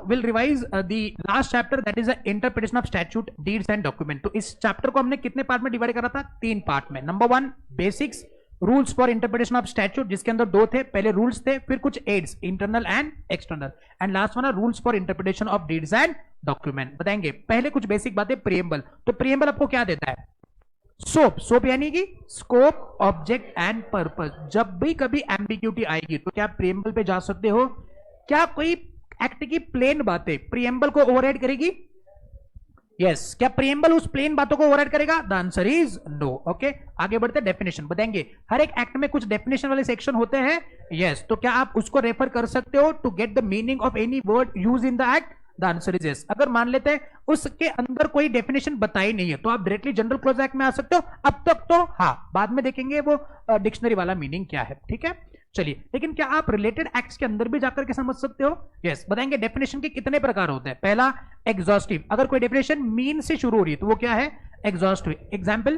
Will revise the last chapter, that is the interpretation of statute, deeds and document. तो इस chapter को हमने कितने पार्ट में डिवाइड करा था? 3 पार्ट में। Number 1 basics, rules for interpretation of statute, जिसके अंदर 2 थे, पहले रूल्स थे, फिर कुछ aids internal and external, and last one rules for interpretation of deeds and document. बताएंगे पहले कुछ बेसिक बातें, प्रीएम्बल। तो प्रीएम्बल आपको क्या देता है? सोप यानी कि स्कोप, ऑब्जेक्ट एंड पर्पस। जब भी कभी एम्बिग्यूटी आएगी तो क्या प्रीएम्बल पे जा सकते हो? क्या कोई एक्ट की प्लेन बातें प्रीएम्बल को ओवरराइड करेगी? यस। क्या प्रीएम्बल उस प्लेन बातों को ओवरराइड करेगा? The answer is no. Okay, आगे बढ़ते डेफिनेशन। बताएंगे हर एक एक्ट में कुछ डेफिनेशन वाले सेक्शन होते हैं। यस। तो क्या आप उसको रेफर कर सकते हो to get the meaning of any word use in the act? The answer is yes. अगर मान लेते हैं उसके अंदर कोई डेफिनेशन बताई नहीं है तो आप डायरेक्टली जनरल क्लॉज एक्ट में आ सकते हो। अब तक तो हाँ, बाद में देखेंगे वो डिक्शनरी वाला मीनिंग क्या है। ठीक है, चलिए। लेकिन क्या आप रिलेटेड एक्ट्स के अंदर भी जाकर के समझ सकते हो? यस। बताएंगे डेफिनेशन के कितने प्रकार होते हैं। पहला एग्जॉस्टिव, अगर कोई डेफिनेशन मीन से शुरू हो रही है तो वो क्या है? Exhaustive. Example,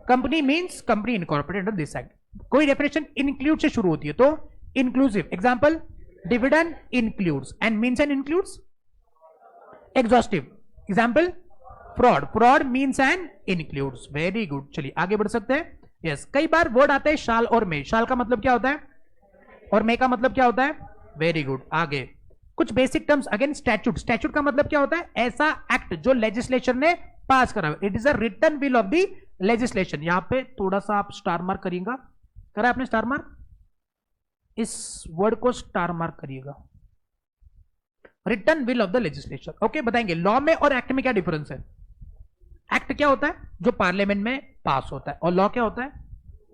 company means company incorporated under this act. कोई डेफिनेशन इंक्लूड से शुरू होती है तो inclusive. Example, dividend includes and means and includes. Exhaustive. Example, fraud means and includes. Very good. चलिए आगे बढ़ सकते हैं। यस। कई बार वर्ड आता है शाल और मे। शाल का मतलब क्या होता है और मे का मतलब क्या होता है? Very good. आगे कुछ basic terms. Again statute. Statute का मतलब क्या होता है? ऐसा एक्ट जो लेजिस्लेचर ने पास करा। It is a written will of the legislation. यहां पे थोड़ा सा आप स्टार मार्क करिएगा। करा आपने स्टार मार्क? इस वर्ड को स्टार मार्क करिएगा। Written will of the legislature. Okay, बताएंगे लॉ में और एक्ट में क्या डिफरेंस है? एक्ट क्या होता है? जो पार्लियामेंट में पास होता है। और लॉ क्या होता है?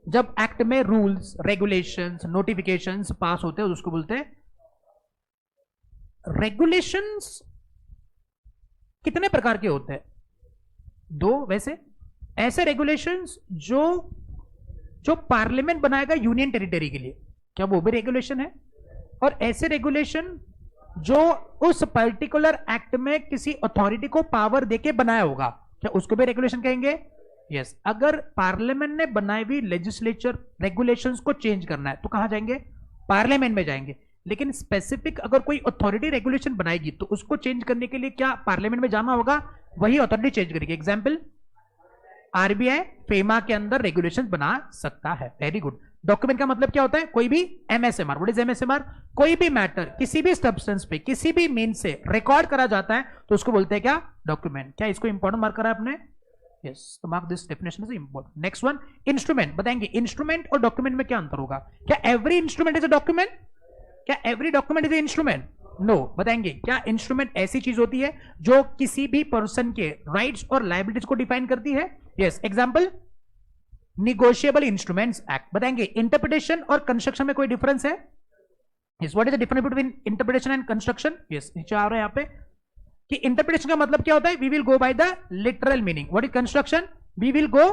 जब एक्ट में रूल्स, रेगुलेशंस, नोटिफिकेशंस पास होते हैं उसको बोलते हैं। रेगुलेशंस कितने प्रकार के होते हैं? 2 वैसे। ऐसे रेगुलेशंस जो पार्लियामेंट बनाएगा यूनियन टेरिटरी के लिए, क्या वो भी रेगुलेशन है? और ऐसे रेगुलेशन जो उस पर्टिकुलर एक्ट में किसी अथॉरिटी को पावर देके बनाया होगा, क्या उसको भी रेगुलेशन कहेंगे? यस। अगर पार्लियामेंट ने बनाई हुई लेजिस्लेचर रेगुलेशंस को चेंज करना है तो कहां जाएंगे? पार्लियामेंट में जाएंगे। लेकिन स्पेसिफिक अगर कोई अथॉरिटी रेगुलेशन बनाएगी तो उसको चेंज करने के लिए क्या पार्लियामेंट में जाना होगा? वही अथॉरिटी चेंज करेगी। एग्जाम्पल, आरबीआई फेमा के अंदर रेगुलेशन बना सकता है। Very good. डॉक्यूमेंट का मतलब क्या होता है? कोई भी एमएसएमआर। What is एमएसएमआर? कोई भी मैटर किसी भी सब्सटेंस पे किसी भी मींस से रिकॉर्ड करा जाता है तो उसको बोलते हैं क्या? डॉक्यूमेंट। क्या इसको इंपॉर्टेंट मार्क करा आपने? यस। तो mark this definition is important. Next one, instrument. बताएंगे इंस्ट्रूमेंट और डॉक्यूमेंट में क्या अंतर होगा? क्या every instrument is a document? क्या every document is a instrument? No. बताएंगे क्या इंस्ट्रूमेंट ऐसी चीज होती है जो किसी भी पर्सन के राइट्स और लायबिलिटीज को डिफाइन करती है? Yes. Example, negotiable instruments act. बताएंगे इंटरप्रिटेशन और कंस्ट्रक्शन में कोई डिफरेंस है? Yes. What is the difference between interpretation and construction? Yes, नीचे आ रहा है यहां पे कि इंटरप्रिटेशन का मतलब क्या होता है? We will go by the literal meaning. What is construction? We will go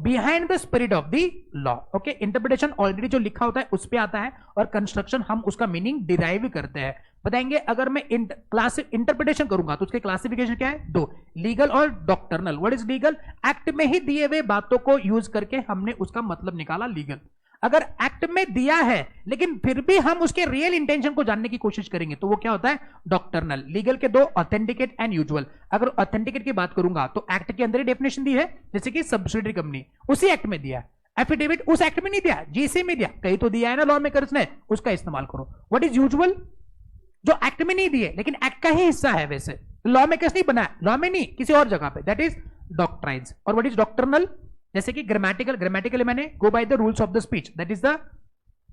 behind the spirit of the law. Okay, interpretation already जो लिखा होता है उस पे आता है और कंस्ट्रक्शन हम उसका मीनिंग डिराइव करते हैं। बताएंगे अगर मैं इंटरप्रिटेशन करूंगा तो उसके क्लासिफिकेशन क्या है? 2, लीगल और doctrinal. What is legal? Act में ही दिए हुए बातों को यूज करके हमने उसका मतलब निकाला, लीगल। अगर एक्ट में दिया है लेकिन फिर भी हम उसके रियल इंटेंशन को जानने की कोशिश करेंगे तो वो क्या होता है? डॉक्टर्नल। लीगल के 2, ऑथेंटिकेट एंड यूजुअल। अगर ऑथेंटिकेट की बात करूंगा तो एक्ट के अंदर ही डेफिनेशन दी है, जैसे कि सब्सिडियरी कंपनी उसी एक्ट में दिया है। एफिडेविट उस एक्ट में नहीं दिया, जीसी में दिया। कहीं तो दिया है ना लॉ मेकर्स ने, उसका इस्तेमाल करो। What is usual? जो एक्ट में नहीं दिए लेकिन एक्ट का ही हिस्सा है, वैसे लॉ मेकर्स नहीं बनाया, लॉ में नहीं किसी और जगह पे, दैट इज डॉक्ट्राइन्स। और व्हाट इज डॉक्टर्नल? जैसे कि ग्रामेटिकल मैंने go by the rules of the speech, that is the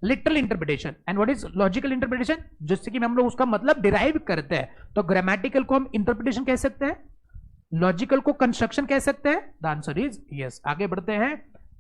literal interpretation. And what is logical interpretation? जिससे कि हम लोग उसका मतलब डिराइव करते हैं। तो ग्रामेटिकल को हम इंटरप्रिटेशन कह सकते हैं, लॉजिकल को कंस्ट्रक्शन कह सकते हैं। The answer is yes. आगे बढ़ते हैं,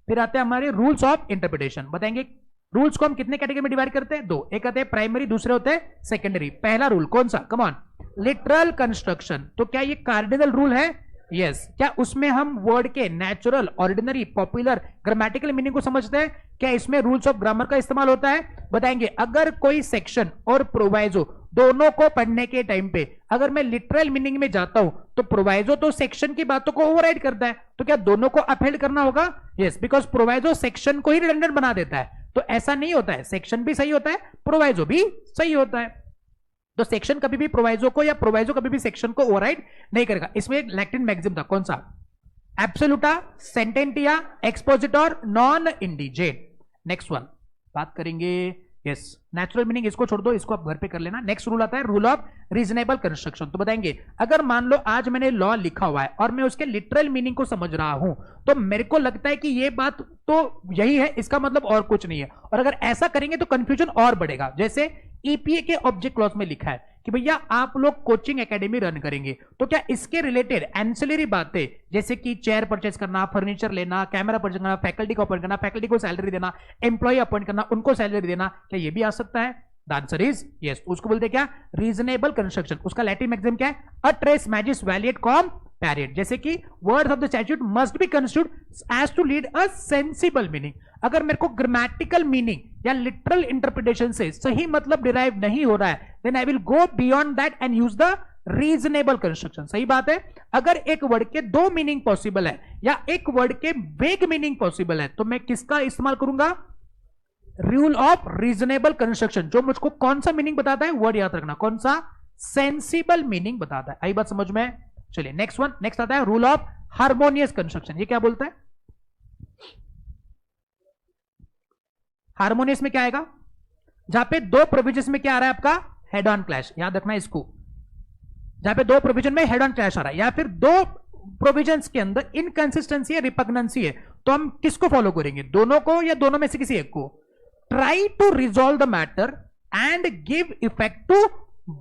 फिर आते हैं हमारे रूल्स ऑफ इंटरप्रिटेशन। बताएंगे रूल्स को हम कितने कैटेगरी में डिवाइड करते हैं? 2। एक आते हैं प्राइमरी, दूसरे होते हैं सेकेंडरी। पहला रूल कौन सा? Come on, literal construction. तो क्या ये कार्डिनल रूल है? यस। क्या उसमें हम वर्ड के natural, ordinary, popular, grammatical meaning को समझते हैं? क्या इसमें रूल्स ऑफ ग्रामर का इस्तेमाल होता है? बताएंगे अगर कोई सेक्शन और प्रोवाइजो दोनों को पढ़ने के टाइम पे अगर मैं लिटरल मीनिंग में जाता हूं तो प्रोवाइजो तो सेक्शन की बातों को ओवरराइड करता है, तो क्या दोनों को अपहेल्ड करना होगा? यस, बिकॉज प्रोवाइजो सेक्शन को ही रिडंडेंट बना देता है। तो ऐसा नहीं होता है, सेक्शन भी सही होता है, प्रोवाइजो भी सही होता है। तो सेक्शन कभी भी प्रोवाइजो को या प्रोवाइजो कभी भी सेक्शन को ओवरराइड नहीं करेगा। इसमें एक लैटिन मैक्सिम था, कौन सा? एब्सोल्यूटा, सेंटेंटिया, एक्सपोजिटोर, नॉन इंडिजेंट। नेक्स्ट वन बात करेंगे, यस नेचुरल मीनिंग, इसको छोड़ दो, इसको आप घर पे कर लेना। नेक्स्ट रूल आता है रूल ऑफ रीजनेबल कंस्ट्रक्शन। तो बताएंगे अगर मान लो आज मैंने लॉ लिखा हुआ है और मैं उसके लिटरल मीनिंग को समझ रहा हूं, तो मेरे को लगता है कि ये बात तो यही है, इसका मतलब और कुछ नहीं है, और अगर ऐसा करेंगे तो कंफ्यूजन और बढ़ेगा। जैसे ईपीए के ऑब्जेक्ट क्लॉज में लिखा है कि भैया आप लोग कोचिंग एकेडमी रन करेंगे, तो क्या इसके रिलेटेड एंसिलरी बातें जैसे कि चेयर परचेज करना, फर्नीचर लेना, कैमरा परचेज करना, फैकल्टी को अपॉइंट करना, फैकल्टी को सैलरी देना, एम्प्लॉय अपॉइंट करना, उनको सैलरी देना, क्या ये भी आ सकता है? The answer is yes. उसको बोलते हैं क्या? Reasonable construction. उसका लैटिन मैक्सिम क्या है? अ ट्रेस मैजिस वैलिएट कॉम पैरियड। जैसे कि words of the statute must be construed as to lead a sensible meaning. अगर मेरे को ग्रामेटिकल मीनिंग या लिटरल इंटरप्रिटेशन से सही मतलब डिराइव नहीं हो रहा है, then I will go beyond that and use the reasonable construction. सही बात है। अगर एक वर्ड के दो मीनिंग पॉसिबल है या एक वर्ड के वेग मीनिंग पॉसिबल है, तो मैं किसका इस्तेमाल करूंगा? रूल ऑफ रीजनेबल कंस्ट्रक्शन, जो मुझको कौन सा मीनिंग बताता है, वर्ड याद रखना, कौन सा? सेंसिबल मीनिंग बताता है। आई बात समझ में? चलिए नेक्स्ट वन, नेक्स्ट आता है रूल ऑफ हार्मोनियस कंस्ट्रक्शन। ये क्या बोलता है? हार्मोनियस में क्या आएगा? जहां पे दो प्रोविजन में क्या आ रहा है आपका? Head on clash. याद रखना इसको, जहां पे दो प्रोविजन में हेड ऑन क्लैश आ रहा है या फिर दो प्रोविजंस के अंदर इनकंसिस्टेंसी है, रिपग्नेंसी है, तो हम किसको फॉलो करेंगे? दोनों को या दोनों में से किसी एक को? Try to resolve the matter and give effect to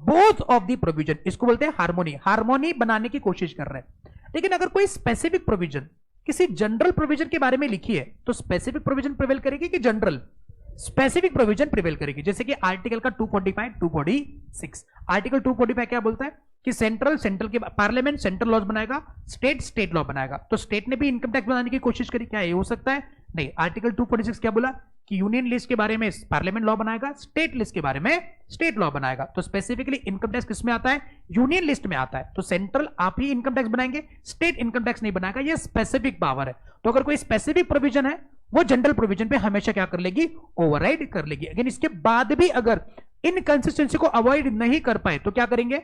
both of the provision. इसको बोलते हैं हार्मोनी। हार्मोनी बनाने की कोशिश कर रहे हैं। लेकिन अगर कोई स्पेसिफिक प्रोविजन किसी जनरल प्रोविजन के बारे में लिखी है, तो स्पेसिफिक प्रोविजन प्रिवेल करेगी कि जनरल? स्पेसिफिक प्रोविजन प्रिवेल करेगी। जैसे कि आर्टिकल का 245, 246। आर्टिकल 245 क्या बोलता है कि सेंट्रल के पार्लियामेंट सेंट्रल लॉज बनाएगा, स्टेट लॉ बनाएगा। तो स्टेट ने भी इनकम टैक्स बनाने की कोशिश करी, क्या ये हो सकता है? नहीं। आर्टिकल 246 क्या बोला कि यूनियन लिस्ट के बारे में पार्लियामेंट लॉ बनाएगा, स्टेट लिस्ट के बारे में स्टेट लॉ बनाएगा। तो स्पेसिफिकली इनकम टैक्स किसमें आता है? यूनियन लिस्ट में आता है। तो सेंट्रल आप ही इनकम टैक्स बनाएंगे, स्टेट इनकम टैक्स नहीं बनाएगा। ये स्पेसिफिक पावर है। तो अगर कोई स्पेसिफिक प्रोविजन है, वो जनरल प्रोविजन पे हमेशा क्या कर लेगी? ओवरराइड कर लेगी। अगर इसके बाद भी अगर इनकंसिस्टेंसी को अवॉइड नहीं कर पाए, तो क्या करेंगे?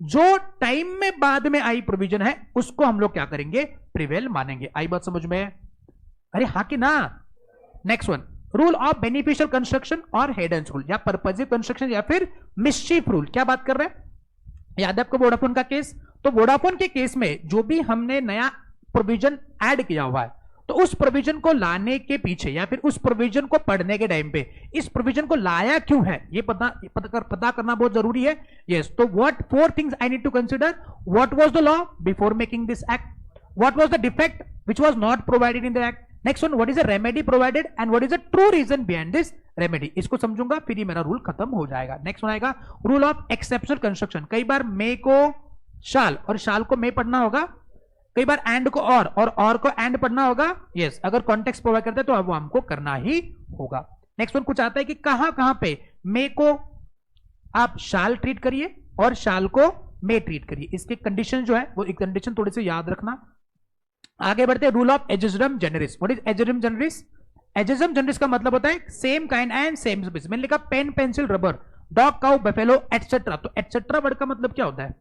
जो टाइम में बाद में आई प्रोविजन है, उसको हम लोग क्या करेंगे? प्रिवेल मानेंगे। आई बात समझ में? अरे हाँ कि ना? Next one, rule of beneficial construction और हेडेंस रूल, या पर्पजिव कंस्ट्रक्शन या फिर मिसचीफ रूल। क्या बात कर रहे हैं? याद है आपको वोडाफोन का केस? तो वोडाफोन के केस में जो भी हमने नया प्रोविजन ऐड किया हुआ है, तो उस प्रोविजन को लाने के पीछे या फिर उस प्रोविजन को पढ़ने के टाइम पे इस प्रोविजन को लाया क्यों है, ये पता करना बहुत जरूरी है। यस, तो what 4 things I need to consider? What was the law before making this act? What was the defect which was not provided in the act? Next one, what is the remedy provided and what is the true reason behind this remedy? इसको समझूंगा, फिर ही मेरा rule खत्म हो जाएगा। Next one आएगा rule of exceptional construction. कई बार मे को शाल और शाल को मे पढ़ना होगा, कई बार एंड को और को एंड पढ़ना होगा। यस, अगर कॉन्टेक्स्ट प्रोवाइड करते हैं तो वो हमको करना ही होगा। नेक्स्ट वन कुछ आता है कि कहां पे मे को आप शाल ट्रीट करिए और शाल को मे ट्रीट करिए। इसके कंडीशन जो है वो एक कंडीशन थोड़ी सी याद रखना। आगे बढ़ते हैं, रूल ऑफ एजेजरम जनरलिस। व्हाट इज एजेजरम जनरलिस? एजेजरम जनरलिस का मतलब होता है same kind and same species. मैंने लिखा pen, pencil, rubber, dog, cow, buffalo, etcetera. तो एटसेट्रा वर्ड का मतलब क्या होता है?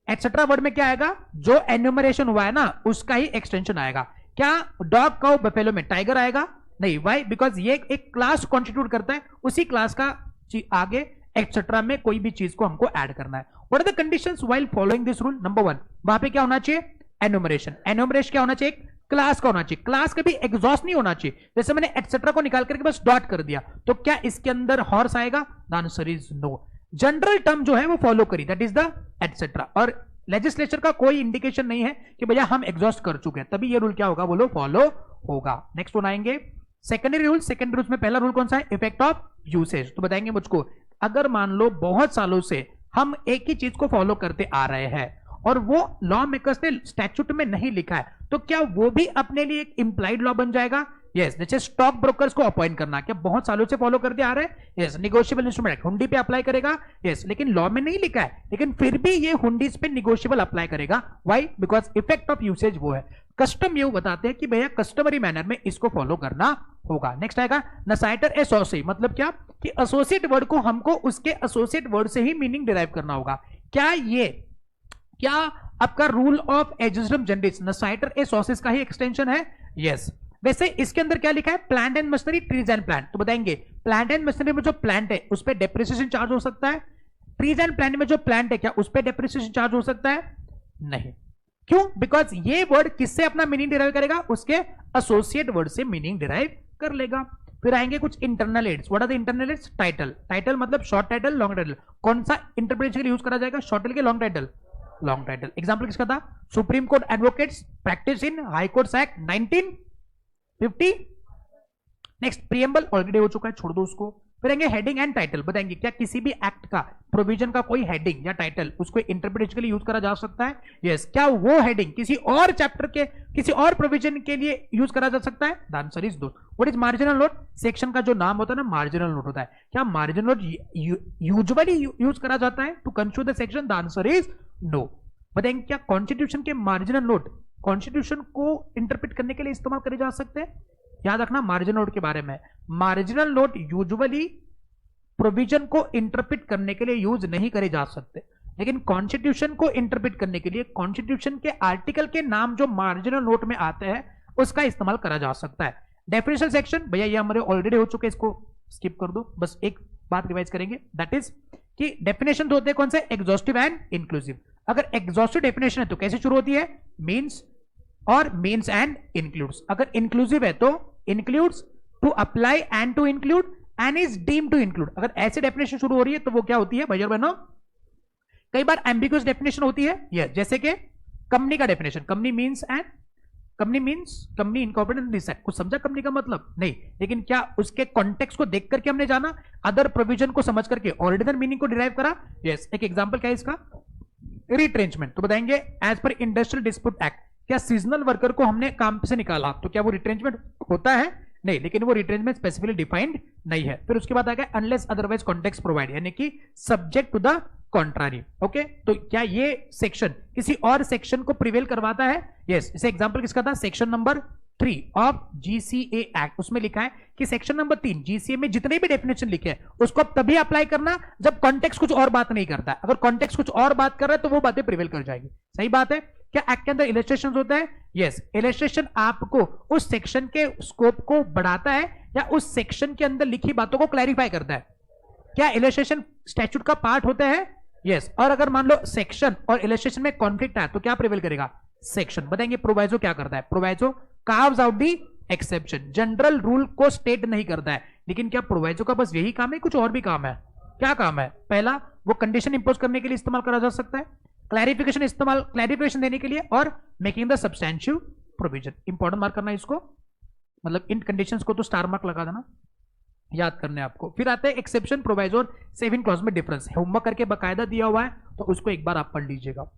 एटसेट्रा वर्ड में क्या आएगा? जो एन्यूमरेशन हुआ है ना, उसका ही एक्सटेंशन आएगा। क्या डॉग, काउ, बफेलो में टाइगर आएगा? नहीं। वाई? बिकॉज ये एक क्लास कॉन्स्टिट्यूट करता है, उसी क्लास का आगे एक्सेट्रा में कोई भी चीज को हमको ऐड करना है। What are the conditions while following this rule? Number 1, वहां पे क्या होना चाहिए? एन्यूमरेशन। एन्यूमरेशन क्या होना चाहिए? क्लास का होना चाहिए। क्लास कभी एग्जॉस्ट नहीं होना चाहिए। जैसे मैंने एटसेट्रा को निकाल करके बस डॉट कर दिया, तो क्या इसके अंदर हॉर्स आएगा? The answer is no. General term जो है वो फॉलो करी, दैट इज द एटसेट्रा। और लेजिस्लेचर का कोई इंडिकेशन नहीं है कि भैया हम एग्जॉस्ट कर चुके हैं, तभी ये रूल क्या होगा बोलो? फॉलो होगा। नेक्स्ट वन आएंगे सेकेंडरी रूल। सेकेंडरी रूल में पहला रूल कौन सा है? Effect of usage. तो बताएंगे मुझको, अगर मान लो बहुत सालों से हम एक ही चीज को फॉलो करते आ रहे हैं और वो लॉ मेकर्स ने स्टैट्यूट में नहीं लिखा है, तो क्या वो भी अपने लिए एक इंप्लाइड लॉ बन जाएगा? यस। जैसे स्टॉक ब्रोकर्स को अपॉइंट करना, क्या बहुत सालों से फॉलो करते आ रहे हैं? यस। निगोशिएबल इंस्ट्रूमेंट हुंडी पे अप्लाई करेगा? यस। लेकिन लॉ में नहीं लिखा है, लेकिन फिर भी ये हुंडीज पे निगोशिएबल अप्लाई करेगा। Why? Because effect of usage वो है। कस्टम ये बताते हैं कि भैया कस्टमरी मैनर में इसको फॉलो करना होगा। नेक्स्ट आएगा नसाइटर एसोसिएट, मतलब क्या कि एसोसिएट वर्ड को हमको उसके एसोसिएट वर्ड से ही मीनिंग डिराइव करना होगा। क्या आपका रूल ऑफ एडजस्टमेंट जनरेट नसाइटर एसोसिएट का ही एक्सटेंशन है? यस। वैसे इसके अंदर क्या लिखा है? Plant and machinery, trees and plant. तो बताएंगे प्लांट एंड मशीनरी में जो प्लांट है उस पर डेप्रिसिएशन चार्ज हो सकता है, ट्रीज एंड प्लांट में जो प्लांट है क्या उस पर डेप्रिसिएशन चार्ज हो सकता है? नहीं। क्यों? बिकॉज ये वर्ड किससे अपना मीनिंग डिराइव करेगा? उसके एसोसिएट वर्ड से मीनिंग डिराइव कर लेगा। फिर आएंगे कुछ internal aids. What are the internal aids? Title, title मतलब शॉर्ट टाइटल, लॉन्ग टाइटल। कौन सा इंटरप्रिटेशन के लिए यूज करा जाएगा? शॉर्ट टाइटल के long title? Long title. Example किसका था? Supreme court advocates practice in high courts act 1950। Next preamble already हो चुका है, छोड़ दो उसको। फिर आएंगे हेडिंग एंड टाइटल। बताएंगे क्या किसी भी एक्ट का प्रोविजन का कोई हेडिंग या टाइटल उसको इंटरप्रिटेशन के लिए यूज करा जा सकता है? यस। क्या वो हेडिंग किसी और चैप्टर के किसी और प्रोविजन के लिए यूज करा जा सकता है? द आंसर इज दो। What is marginal note? Section का जो नाम होता है ना मार्जिनल नोट होता है। क्या मार्जिनल नोट यूजुअली यूज करा जाता है to construct the section? The answer is no. बताएंगे क्या कॉन्स्टिट्यूशन के मार्जिनल नोट कॉन्स्टिट्यूशन को इंटरप्रेट करने के लिए इस्तेमाल करे जा सकते हैं? याद रखना मार्जिनल नोट के बारे में। मार्जिनल नोट यूजुअली प्रोविजन को इंटरप्रेट करने के लिए यूज नहीं करे जा सकते, लेकिन कॉन्स्टिट्यूशन को इंटरप्रेट करने के लिए कॉन्स्टिट्यूशन के आर्टिकल के नाम जो मार्जिनल नोट में आते हैं उसका इस्तेमाल करा जा सकता है। डेफिनेशन सेक्शन भैया ये हमारे ऑलरेडी हो चुके, इसको स्किप कर दो। बस एक बात रिवाइज करेंगे, दैट इज कि डेफिनेशन होते हैं कौन से? Exhaustive and inclusive. अगर एग्जॉस्टिव डेफिनेशन है तो कैसे शुरू होती है? मीन्स और मीन्स एंड इंक्लूड्स। अगर इंक्लूसिव है तो includes, to apply and to include and is deemed to include. अगर ऐसे डेफिनेशन शुरू हो रही है तो वो क्या होती है भैया बहनों? कई बार एम्बिगुअस डेफिनेशन होती है। यस, जैसे कि कंपनी का definition, company means and company incorporated in this act. कुछ समझा कंपनी का मतलब? नहीं, लेकिन क्या उसके कॉन्टेक्स्ट को देख करके हमने जाना, अदर प्रोविजन को समझ करके ऑर्डिनल मीनिंग को डिराइव करा? यस। एक एग्जांपल क्या है इसका? रिट्रेंचमेंट। तो बताएंगे एज पर इंडस्ट्रियल डिस्प्यूट एक्ट क्या सीजनल वर्कर को हमने काम से निकाला तो क्या वो रिट्रेंचमेंट होता है? नहीं, लेकिन वो रिट्रेंचमेंट स्पेसिफिकली डिफाइंड नहीं है। फिर उसके बाद आ गया अनलेस अदरवाइज कॉन्टेक्स्ट प्रोवाइड, यानी कि subject to the contrary. Okay, तो क्या ये सेक्शन किसी और सेक्शन को प्रिवेल करवाता है? यस। इसे एग्जांपल किसका था? Section number 3 of GCA act. उसमें लिखा है कि सेक्शन नंबर 3 जीसीए में जितने भी डेफिनेशन लिखे हैं उसको अब तभी अप्लाई करना जब कॉन्टेक्स्ट कुछ और बात नहीं करता है। अगर कॉन्टेक्स्ट कुछ और बात कर रहा है तो वो बातें प्रिवेल कर जाएगी। सही बात है। क्या एक्ट के अंदर इलस्ट्रेशन होता है? यस। इलस्ट्रेशन आपको उस सेक्शन के स्कोप को बढ़ाता है या उस सेक्शन के अंदर लिखी बातों को क्लैरिफाई करता है? क्या इलस्ट्रेशन स्टैट्यूट का पार्ट होता है? यस। और अगर मान लो सेक्शन और इलस्ट्रेशन में कॉन्फ्लिक्ट है तो क्या प्रिवेल करेगा? सेक्शन। बताएंगे प्रोवाइजो क्या करता है? Proviso carves out the exception, general rule को स्टेट नहीं करता है। लेकिन क्या प्रोवाइजो का बस यही काम है? कुछ और भी काम है? क्या काम है? पहला, वो कंडीशन इंपोज करने के लिए इस्तेमाल करा जा सकता है, क्लैरिफिकेशन देने के लिए, और making the substantial provision. Important mark करना इसको, मतलब इन कंडीशंस को तो स्टार मार्क लगा देना, याद करने आपको। फिर आते हैं एक्सेप्शन, प्रोवाइजो और सेविंग क्लॉज में डिफरेंस। होमवर्क करके बकायदा दिया हुआ है तो उसको एक बार आप पढ़ लीजिएगा।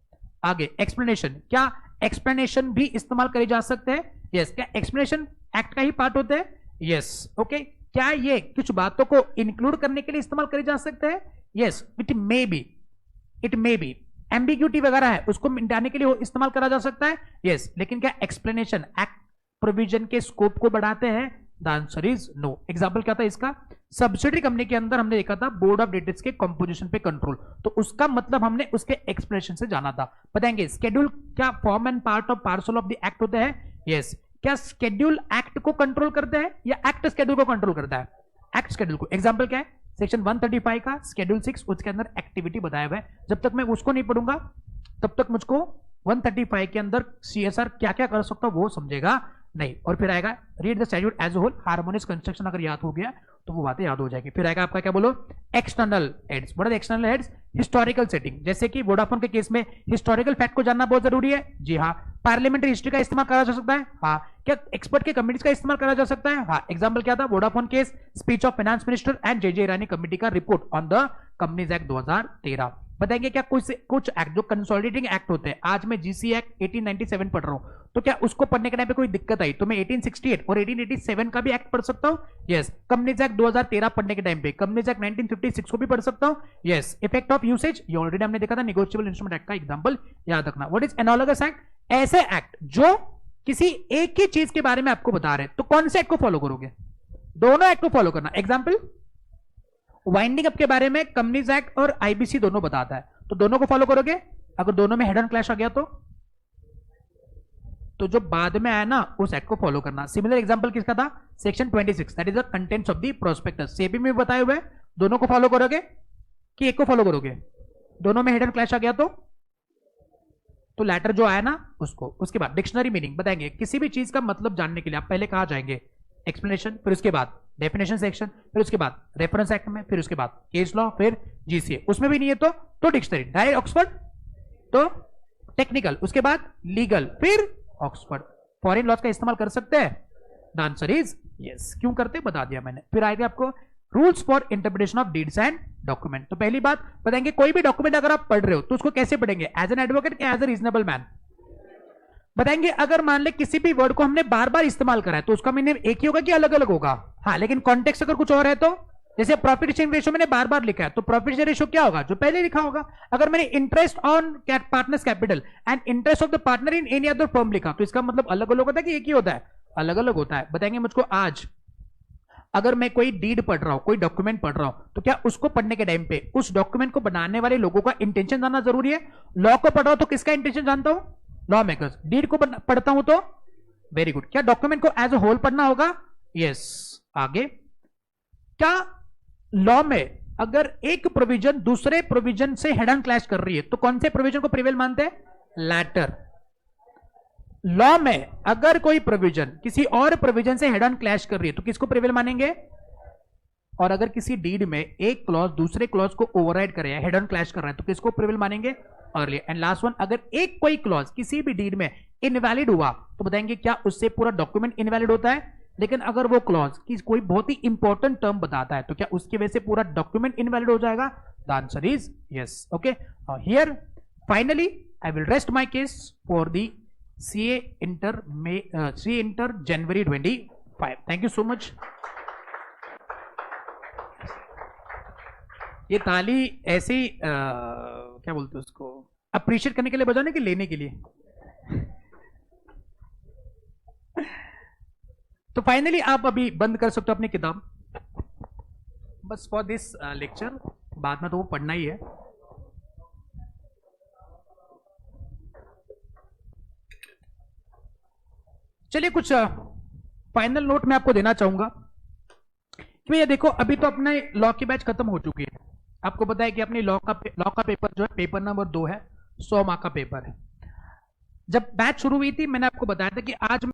आगे एक्सप्लेनेशन, क्या एक्सप्लेनेशन भी इस्तेमाल करे जा सकते हैं? यस। क्या एक्सप्लेनेशन एक्ट का ही पार्ट होता है? यस। ओके। क्या ये कुछ बातों को इंक्लूड करने के लिए इस्तेमाल करे जा सकते हैं? Yes. It may be ambiguity वगैरह है उसको मिटाने के लिए इस्तेमाल करा जा सकता है? यस। लेकिन क्या एक्सप्लेनेशन एक्ट प्रोविजन के स्कोप को बढ़ाते हैं? The answer is no. Example क्या था इसका? सब्सिडरी कंपनी के अंदर हमने देखा था बोर्ड ऑफ डायरेक्टर्स के कंपोजिशन पे कंट्रोल, तो उसका मतलब हमने उसके एक्सप्लेनेशन से जाना था। बताएंगे स्केड्यूल क्या form and part of parcel of the act होते हैं? यस। क्या स्केड्यूल एक्ट को कंट्रोल करता है या एक्ट स्केड्यूल को कंट्रोल करता है? एक्ट शेड्यूल को। एग्जांपल क्या है? सेक्शन 135 का शेड्यूल 6, उसके अंदर एक्टिविटी बताया हुआ है। जब तक मैं उसको नहीं पढ़ूंगा तब तक मुझको 135 के अंदर सीएसआर क्या क्या कर सकता वो समझेगा नहीं। और फिर आएगा read the statute as a whole, harmonious construction अगर याद हो गया तो वो बातें याद हो जाएगी। फिर आएगा आपका क्या बोलो, external aids. What are external aids? Historical setting, जैसे कि वोडाफोन के केस में हिस्टोरिकल फैक्ट को जानना बहुत जरूरी है। जी हाँ। पार्लियामेंट्री हिस्ट्री का इस्तेमाल करा जा सकता है? हाँ। क्या एक्सपर्ट के कमिटीज का इस्तेमाल करा जा सकता है? हाँ। एग्जांपल क्या था? Vodafone case, speech of finance minister and J Irani committee का report on the companies act 2013। बताएंगे क्या कुछ एक्ट जो कंसोलिडेटिंग एक्ट होते हैं, आज मैं जीसी एक्ट 1897 पढ़ रहा हूं तो क्या उसको पढ़ने के टाइम पे कोई दिक्कत आई तो मैं 1868 और 1887 का भी एक्ट पढ़ सकता हूं? यस। कंपनीज एक्ट 2013 पढ़ने के टाइम पे कंपनीज एक्ट 1956 को भी पढ़ सकता हूं? यस। इफेक्ट ऑफ यूसेज, ये ऑलरेडी हमने देखा था, नेगोशिएबल इंस्ट्रूमेंट एक्ट का एग्जांपल याद रखना। What is analogous act? ऐसे एक्ट जो किसी एक ही चीज के बारे में आपको बता रहे हैं, तो कौन से एक्ट को फॉलो करोगे? दोनों एक्ट को फॉलो करना। एग्जाम्पल, वाइंडिंग अप के बारे में कंपनीज एक्ट और आईबीसी दोनों बताता है, तो दोनों को फॉलो करोगे। अगर दोनों में हेड ऑन क्लैश आ गया तो जो बाद में आया ना उस एक्ट को फॉलो करना। सिमिलर एग्जांपल किसका था? Section 26, that is the contents of the prospectus. SEBI में बताए हुए दोनों को फॉलो करोगे कि एक को फॉलो करोगे? दोनों में हेड ऑन क्लैश आ गया तो लैटर जो आया ना उसको। उसके बाद डिक्शनरी मीनिंग बताएंगे। किसी भी चीज का मतलब जानने के लिए आप पहले कहां जाएंगे? एक्सप्लेनेशन, फिर उसके बाद डेफिनेशन सेक्शन, फिर उसके बाद रेफरेंस एक्ट में, फिर उसके बाद केस लॉ, फिर जीसीए। उसमें भी नहीं है तो डिक्शनरी, डायरेक्ट ऑक्सफोर्ड, तो टेक्निकल, उसके बाद लीगल, फिर ऑक्सफोर्ड। फॉरेन लॉज का इस्तेमाल कर सकते हैं? The answer is yes. क्यों करते बता दिया मैंने। फिर आएगा आपको rules for interpretation of deeds and document. तो पहली बात बताएंगे, कोई भी डॉक्यूमेंट अगर आप पढ़ रहे हो तो उसको कैसे पढ़ेंगे? एज एन एडवोकेट या एज ए रीजनेबल मैन? बताएंगे अगर मान ले किसी भी वर्ड को हमने बार बार इस्तेमाल करा है तो उसका मीनिंग एक ही होगा कि अलग अलग होगा? हाँ, लेकिन कॉन्टेक्स्ट अगर कुछ और है तो, जैसे प्रॉफिट शेयरिंग रेशियो मैंने बार बार लिखा है तो प्रॉफिट शेयरिंग रेशियो क्या होगा? जो पहले लिखा होगा। अगर मैंने interest on partners capital and interest of the partner in any other firm लिखा तो इसका मतलब अलग अलग होता है कि एक ही होता है? अलग अलग होता है। बताएंगे मुझको आज अगर मैं कोई डीड पढ़ रहा हूं, कोई डॉक्यूमेंट पढ़ रहा हूं, तो क्या उसको पढ़ने के टाइम पे उस डॉक्यूमेंट को बनाने वाले लोगों का इंटेंशन जानना जरूरी है? लॉ को पढ़ रहा हूं तो किसका इंटेंशन जानता हूं? Law makers. डीड को पढ़ता हूं तो वेरी गुड, क्या डॉक्यूमेंट को एज अ होल पढ़ना होगा? यस। आगे, क्या लॉ में अगर एक प्रोविजन दूसरे प्रोविजन से हेड ऑन क्लैश कर रही है तो कौन से प्रोविजन को प्रिवेल मानते हैं? लैटर। लॉ में अगर कोई प्रोविजन किसी और प्रोविजन से हेड ऑन क्लैश कर रही है तो किसको प्रिवेल मानेंगे? और अगर किसी डीड में एक क्लॉज दूसरे क्लॉज को ओवरराइड कर रहा है, हेड ऑन क्लैश कर रहा है, तो किसको प्रिवेल मानेंगे? अर्ली। एंड लास्ट वन, अगर एक कोई क्लॉज किसी भी डीड में इनवैलिड हुआ तो बताएंगे क्या उससे पूरा डॉक्यूमेंट इनवैलिड होता है? लेकिन अगर वो क्लॉज की कोई बहुत ही इंपॉर्टेंट टर्म बताता है तो क्या उसकी वजह से पूरा डॉक्यूमेंट इनवैलिड हो जाएगा? The answer is yes. Okay, here finally I will rest my case for the CA inter January 25। Thank you so much. ये ताली ऐसे ही क्या बोलते हैं उसको, अप्रिशिएट करने के लिए बजाने कि लेने के लिए? तो फाइनली आप अभी बंद कर सकते हो अपनी किताब, बस फॉर दिस लेक्चर। बाद में तो वो पढ़ना ही है। चलिए कुछ फाइनल नोट मैं आपको देना चाहूंगा कि भैया देखो, अभी तो अपने लॉ की बैच खत्म हो चुकी है। आपको पता है कि अपनी लॉ का पेपर जो है पेपर नंबर 2 है, 100 मार्क का पेपर है। जब बैच शुरू हुई थी मैंने आपको बताया था कि आज